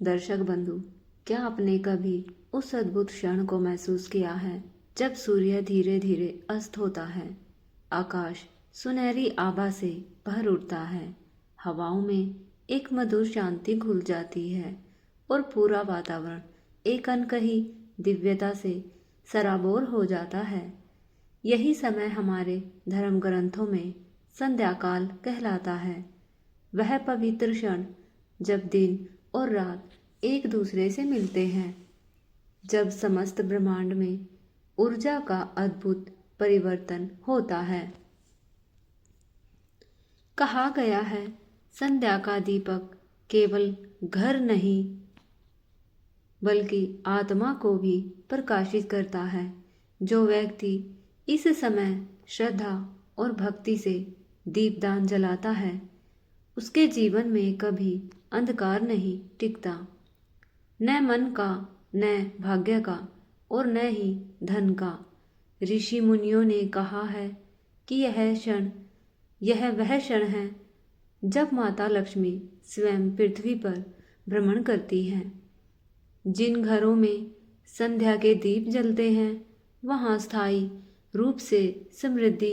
दर्शक बंधु, क्या आपने कभी उस अद्भुत क्षण को महसूस किया है जब सूर्य धीरे धीरे अस्त होता है, आकाश सुनहरी आभा से भर उठता है, हवाओं में एक मधुर शांति घुल जाती है और पूरा वातावरण एक अनकही दिव्यता से सराबोर हो जाता है। यही समय हमारे धर्म ग्रंथों में संध्याकाल कहलाता है। वह पवित्र क्षण जब दिन और रात एक दूसरे से मिलते हैं, जब समस्त ब्रह्मांड में ऊर्जा का अद्भुत परिवर्तन होता है। कहा गया है, संध्या का दीपक केवल घर नहीं बल्कि आत्मा को भी प्रकाशित करता है। जो व्यक्ति इस समय श्रद्धा और भक्ति से दीपदान जलाता है, उसके जीवन में कभी अंधकार नहीं टिकता, न मन का, न भाग्य का और न ही धन का। ऋषि मुनियों ने कहा है कि यह वह क्षण है जब माता लक्ष्मी स्वयं पृथ्वी पर भ्रमण करती हैं। जिन घरों में संध्या के दीप जलते हैं, वहाँ स्थायी रूप से समृद्धि,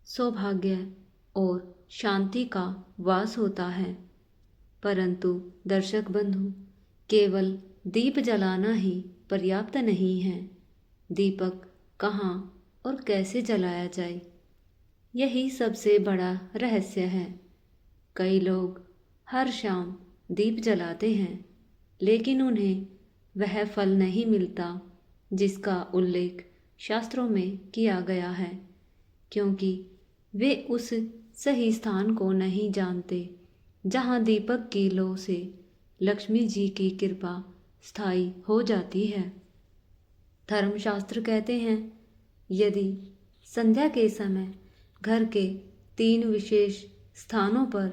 सौभाग्य और शांति का वास होता है। परंतु दर्शक बंधु, केवल दीप जलाना ही पर्याप्त नहीं है। दीपक कहाँ और कैसे जलाया जाए, यही सबसे बड़ा रहस्य है। कई लोग हर शाम दीप जलाते हैं, लेकिन उन्हें वह फल नहीं मिलता जिसका उल्लेख शास्त्रों में किया गया है, क्योंकि वे उस सही स्थान को नहीं जानते जहाँ दीपक की लौ से लक्ष्मी जी की कृपा स्थायी हो जाती है। धर्मशास्त्र कहते हैं, यदि संध्या के समय घर के 3 विशेष स्थानों पर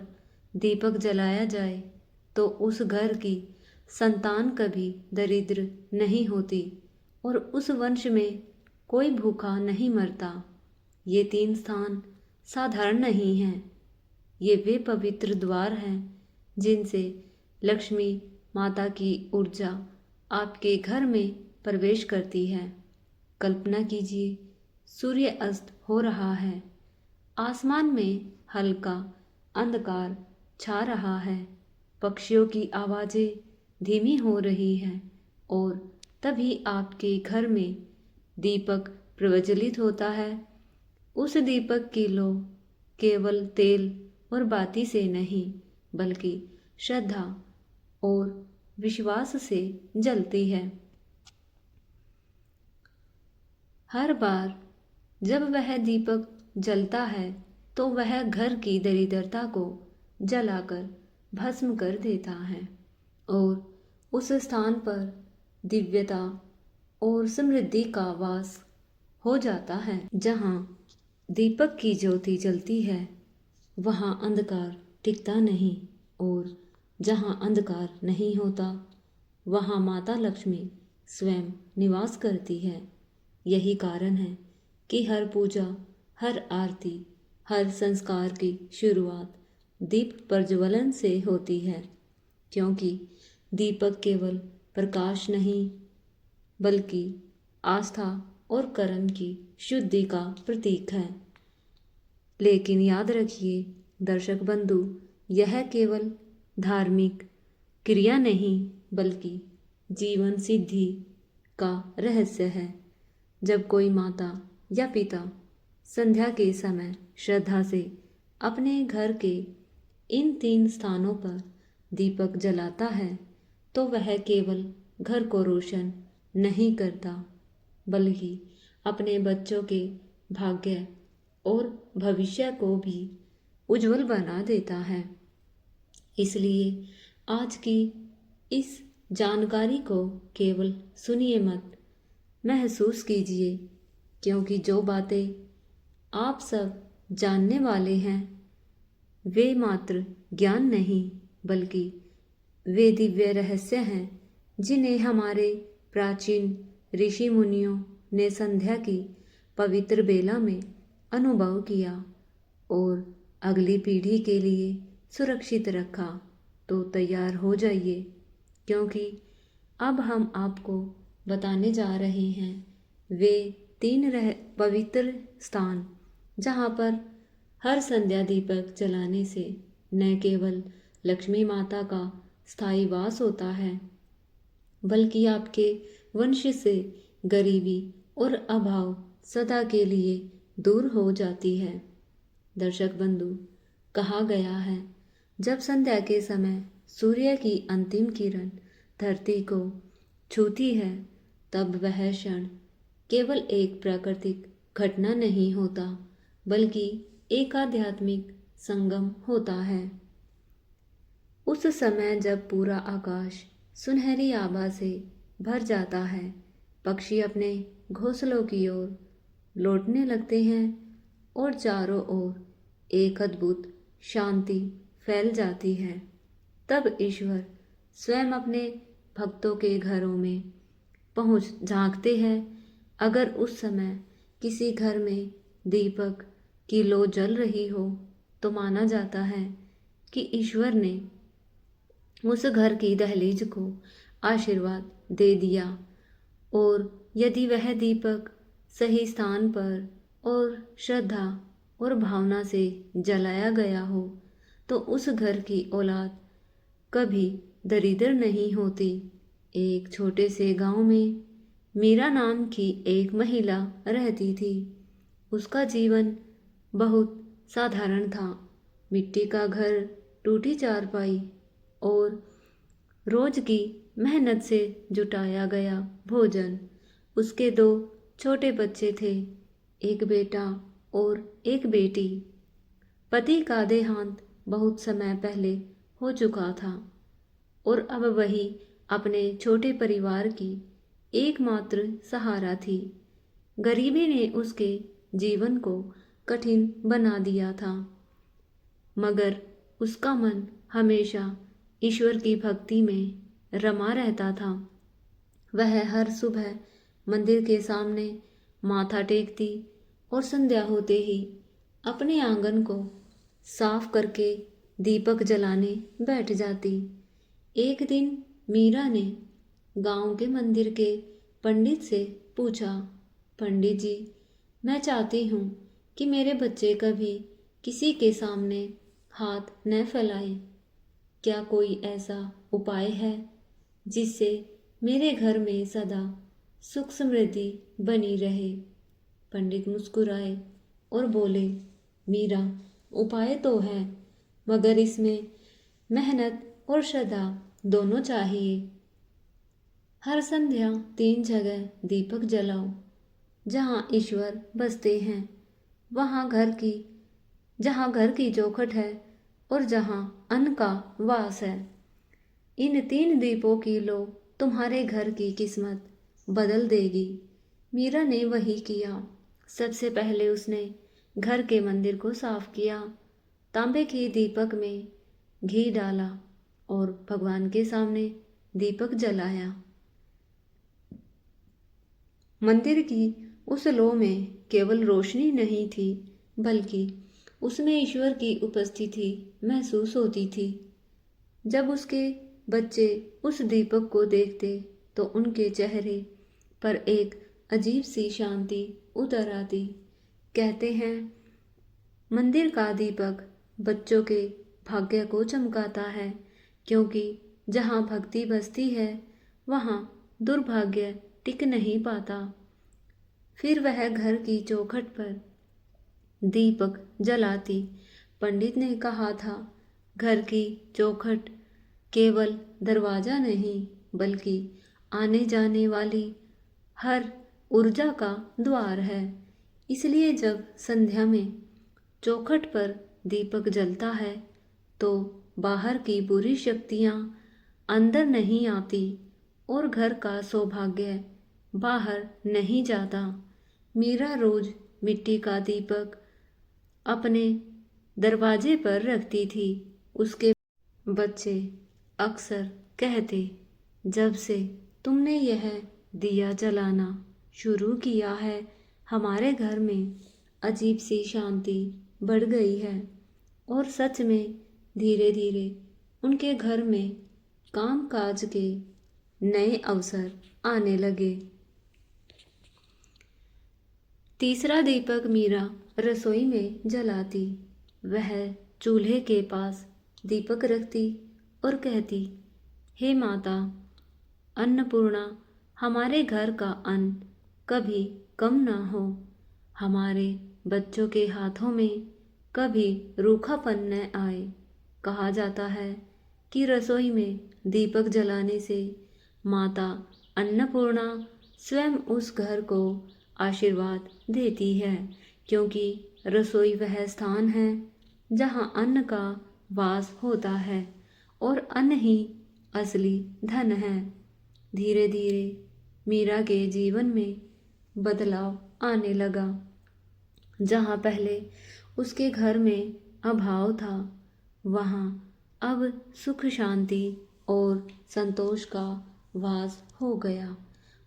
दीपक जलाया जाए तो उस घर की संतान कभी दरिद्र नहीं होती और उस वंश में कोई भूखा नहीं मरता। ये 3 स्थान साधारण नहीं हैं, ये वे पवित्र द्वार हैं जिनसे लक्ष्मी माता की ऊर्जा आपके घर में प्रवेश करती है। कल्पना कीजिए, सूर्य अस्त हो रहा है, आसमान में हल्का अंधकार छा रहा है, पक्षियों की आवाज़ें धीमी हो रही हैं और तभी आपके घर में दीपक प्रज्वलित होता है। उस दीपक की लौ केवल तेल और बाती से नहीं बल्कि श्रद्धा और विश्वास से जलती है। हर बार जब वह दीपक जलता है तो वह घर की दरिद्रता को जलाकर भस्म कर देता है और उस स्थान पर दिव्यता और समृद्धि का वास हो जाता है। जहाँ दीपक की ज्योति जलती है, वहाँ अंधकार टिकता नहीं और जहाँ अंधकार नहीं होता, वहाँ माता लक्ष्मी स्वयं निवास करती है। यही कारण है कि हर पूजा, हर आरती, हर संस्कार की शुरुआत दीप प्रज्वलन से होती है, क्योंकि दीपक केवल प्रकाश नहीं बल्कि आस्था और कर्म की शुद्धि का प्रतीक है। लेकिन याद रखिए दर्शक बंधु, यह केवल धार्मिक क्रिया नहीं बल्कि जीवन सिद्धि का रहस्य है। जब कोई माता या पिता संध्या के समय श्रद्धा से अपने घर के इन 3 स्थानों पर दीपक जलाता है, तो वह केवल घर को रोशन नहीं करता बल्कि अपने बच्चों के भाग्य और भविष्य को भी उज्जवल बना देता है। इसलिए आज की इस जानकारी को केवल सुनिए मत, महसूस कीजिए, क्योंकि जो बातें आप सब जानने वाले हैं वे मात्र ज्ञान नहीं बल्कि वे दिव्य रहस्य हैं जिन्हें हमारे प्राचीन ऋषि मुनियों ने संध्या की पवित्र बेला में अनुभव किया और अगली पीढ़ी के लिए सुरक्षित रखा। तो तैयार हो जाइए, क्योंकि अब हम आपको बताने जा रहे हैं वे 3 पवित्र स्थान जहाँ पर हर संध्या दीपक जलाने से न केवल लक्ष्मी माता का स्थायी वास होता है, बल्कि आपके वंश से गरीबी और अभाव सदा के लिए दूर हो जाती है। दर्शक बंधु, कहा गया है जब संध्या के समय सूर्य की अंतिम किरण धरती को छूती है तब वह क्षण केवल एक प्राकृतिक घटना नहीं होता, बल्कि एक आध्यात्मिक संगम होता है। उस समय जब पूरा आकाश सुनहरी आभा से भर जाता है, पक्षी अपने घोंसलों की ओर लौटने लगते हैं और चारों ओर एक अद्भुत शांति फैल जाती है, तब ईश्वर स्वयं अपने भक्तों के घरों में पहुँच झांकते हैं। अगर उस समय किसी घर में दीपक की लौ जल रही हो तो माना जाता है कि ईश्वर ने उस घर की दहलीज को आशीर्वाद दे दिया, और यदि वह दीपक सही स्थान पर और श्रद्धा और भावना से जलाया गया हो तो उस घर की औलाद कभी दरिद्र नहीं होती। एक छोटे से गांव में मीरा नाम की एक महिला रहती थी। उसका जीवन बहुत साधारण था। मिट्टी का घर, टूटी चारपाई और रोज की मेहनत से जुटाया गया भोजन। उसके 2 छोटे बच्चे थे, एक बेटा और एक बेटी। पति का देहांत बहुत समय पहले हो चुका था और अब वही अपने छोटे परिवार की एकमात्र सहारा थी। गरीबी ने उसके जीवन को कठिन बना दिया था, मगर उसका मन हमेशा ईश्वर की भक्ति में रमा रहता था। वह हर सुबह मंदिर के सामने माथा टेकती और संध्या होते ही अपने आंगन को साफ करके दीपक जलाने बैठ जाती। एक दिन मीरा ने गांव के मंदिर के पंडित से पूछा, पंडित जी, मैं चाहती हूँ कि मेरे बच्चे कभी किसी के सामने हाथ न फैलाएं। क्या कोई ऐसा उपाय है जिससे मेरे घर में सदा सुख समृद्धि बनी रहे? पंडित मुस्कुराए और बोले, मीरा, उपाय तो है, मगर इसमें मेहनत और श्रद्धा दोनों चाहिए। हर संध्या 3 जगह दीपक जलाओ। जहाँ ईश्वर बसते हैं, जहाँ घर की चौखट है और जहाँ अन्न का वास है। इन 3 दीपों की लो तुम्हारे घर की किस्मत बदल देगी। मीरा ने वही किया। सबसे पहले उसने घर के मंदिर को साफ किया, तांबे के दीपक में घी डाला और भगवान के सामने दीपक जलाया। मंदिर की उस लौ में केवल रोशनी नहीं थी, बल्कि उसमें ईश्वर की उपस्थिति महसूस होती थी। जब उसके बच्चे उस दीपक को देखते तो उनके चेहरे पर एक अजीब सी शांति उतर आती। कहते हैं, मंदिर का दीपक बच्चों के भाग्य को चमकाता है, क्योंकि जहाँ भक्ति बसती है वहाँ दुर्भाग्य टिक नहीं पाता। फिर वह घर की चौखट पर दीपक जलाती। पंडित ने कहा था, घर की चौखट केवल दरवाजा नहीं, बल्कि आने जाने वाली हर ऊर्जा का द्वार है। इसलिए जब संध्या में चौखट पर दीपक जलता है तो बाहर की बुरी शक्तियाँ अंदर नहीं आती और घर का सौभाग्य बाहर नहीं जाता। मीरा रोज मिट्टी का दीपक अपने दरवाजे पर रखती थी। उसके बच्चे अक्सर कहते, जब से तुमने यह दिया जलाना शुरू किया है, हमारे घर में अजीब सी शांति बढ़ गई है। और सच में धीरे धीरे उनके घर में कामकाज के नए अवसर आने लगे। तीसरा दीपक मीरा रसोई में जलाती। वह चूल्हे के पास दीपक रखती और कहती, हे माता अन्नपूर्णा, हमारे घर का अन्न कभी कम ना हो, हमारे बच्चों के हाथों में कभी रूखापन न आए। कहा जाता है कि रसोई में दीपक जलाने से माता अन्नपूर्णा स्वयं उस घर को आशीर्वाद देती है, क्योंकि रसोई वह स्थान है जहाँ अन्न का वास होता है और अन्न ही असली धन है। धीरे धीरे मीरा के जीवन में बदलाव आने लगा। जहाँ पहले उसके घर में अभाव था, वहाँ अब सुख शांति और संतोष का वास हो गया।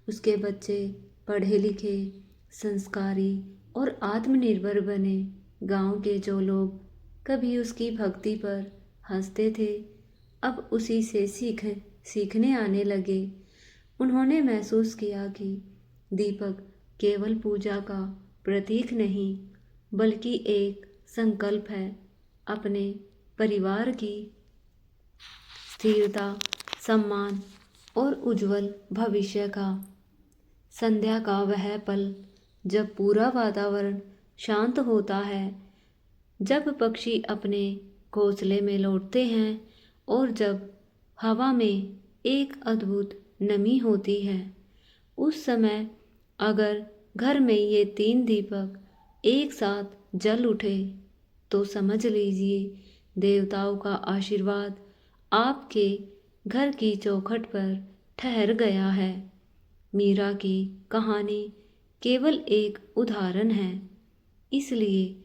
उसके बच्चे पढ़े लिखे, संस्कारी और आत्मनिर्भर बने। गांव के जो लोग कभी उसकी भक्ति पर हंसते थे, अब उसी से सीखने आने लगे। उन्होंने महसूस किया कि दीपक केवल पूजा का प्रतीक नहीं, बल्कि एक संकल्प है अपने परिवार की स्थिरता, सम्मान और उज्जवल भविष्य का। संध्या का वह पल जब पूरा वातावरण शांत होता है, जब पक्षी अपने घोंसले में लौटते हैं और जब हवा में एक अद्भुत नमी होती है, उस समय अगर घर में ये 3 दीपक एक साथ जल उठे तो समझ लीजिए देवताओं का आशीर्वाद आपके घर की चौखट पर ठहर गया है। मीरा की कहानी केवल एक उदाहरण है, इसलिए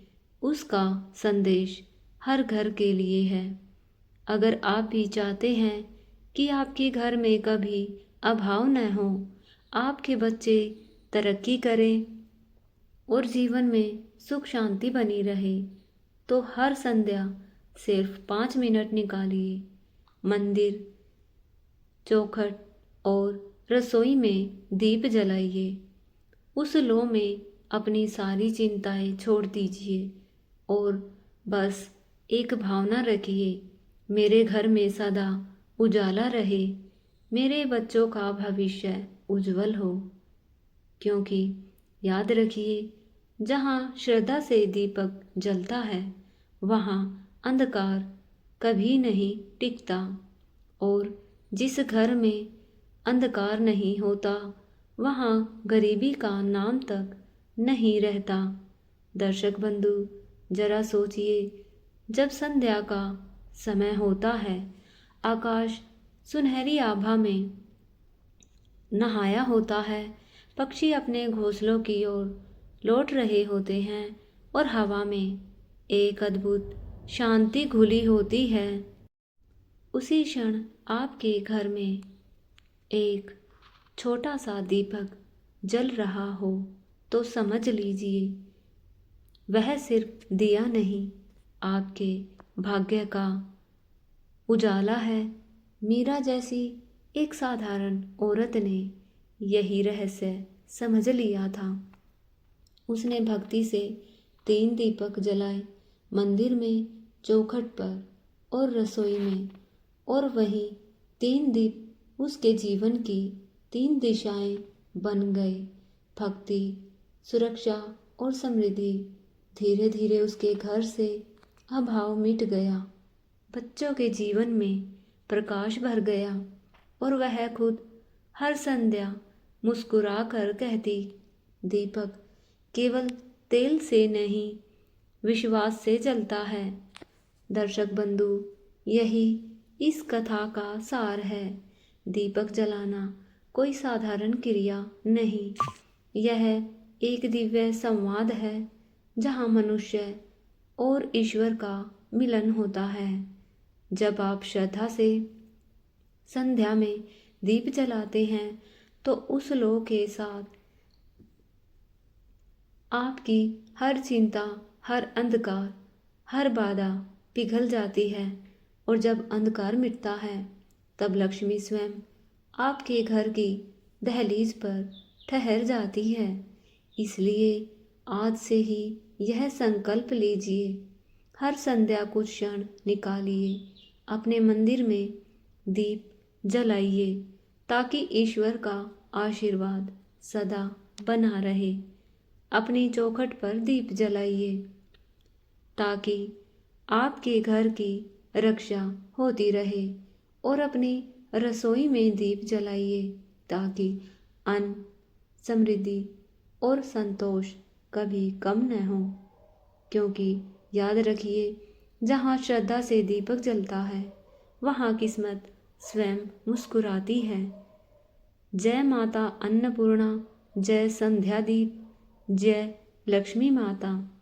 उसका संदेश हर घर के लिए है। अगर आप भी चाहते हैं कि आपके घर में कभी अभाव न हो, आपके बच्चे तरक्की करें और जीवन में सुख शांति बनी रहे, तो हर संध्या सिर्फ 5 मिनट निकालिए। मंदिर, चौखट और रसोई में दीप जलाइए। उस लो में अपनी सारी चिंताएं छोड़ दीजिए और बस एक भावना रखिए, मेरे घर में सदा उजाला रहे, मेरे बच्चों का भविष्य उज्जवल हो। क्योंकि याद रखिए, जहाँ श्रद्धा से दीपक जलता है, वहाँ अंधकार कभी नहीं टिकता, और जिस घर में अंधकार नहीं होता, वहाँ गरीबी का नाम तक नहीं रहता। दर्शक बंधु, जरा सोचिए, जब संध्या का समय होता है, आकाश सुनहरी आभा में नहाया होता है, पक्षी अपने घोंसलों की ओर लौट रहे होते हैं और हवा में एक अद्भुत शांति घुली होती है। उसी क्षण आपके घर में एक छोटा सा दीपक जल रहा हो तो समझ लीजिए वह सिर्फ दिया नहीं, आपके भाग्य का उजाला है। मीरा जैसी एक साधारण औरत ने यही रहस्य समझ लिया था। उसने भक्ति से 3 दीपक जलाए, मंदिर में, चौखट पर और रसोई में, और वही 3 दीप उसके जीवन की 3 दिशाएं बन गए, भक्ति, सुरक्षा और समृद्धि। धीरे धीरे उसके घर से अभाव मिट गया, बच्चों के जीवन में प्रकाश भर गया और वह खुद हर संध्या मुस्कुरा कर कहती, दीपक केवल तेल से नहीं, विश्वास से जलता है। दर्शक बंधु, यही इस कथा का सार है। दीपक जलाना कोई साधारण क्रिया नहीं, यह एक दिव्य संवाद है जहाँ मनुष्य और ईश्वर का मिलन होता है। जब आप श्रद्धा से संध्या में दीप जलाते हैं तो उस लो के साथ आपकी हर चिंता, हर अंधकार, हर बाधा पिघल जाती है, और जब अंधकार मिटता है तब लक्ष्मी स्वयं आपके घर की दहलीज पर ठहर जाती है। इसलिए आज से ही यह संकल्प लीजिए, हर संध्या कुछ क्षण निकालिए, अपने मंदिर में दीप जलाइए ताकि ईश्वर का आशीर्वाद सदा बना रहे। अपनी चौखट पर दीप जलाइए ताकि आपके घर की रक्षा होती रहे और अपनी रसोई में दीप जलाइए ताकि अन्न, समृद्धि और संतोष कभी कम न हो। क्योंकि याद रखिए, जहाँ श्रद्धा से दीपक जलता है वहाँ किस्मत स्वयं मुस्कुराती है। जय माता अन्नपूर्णा, जय संध्या दीप, जय लक्ष्मी माता।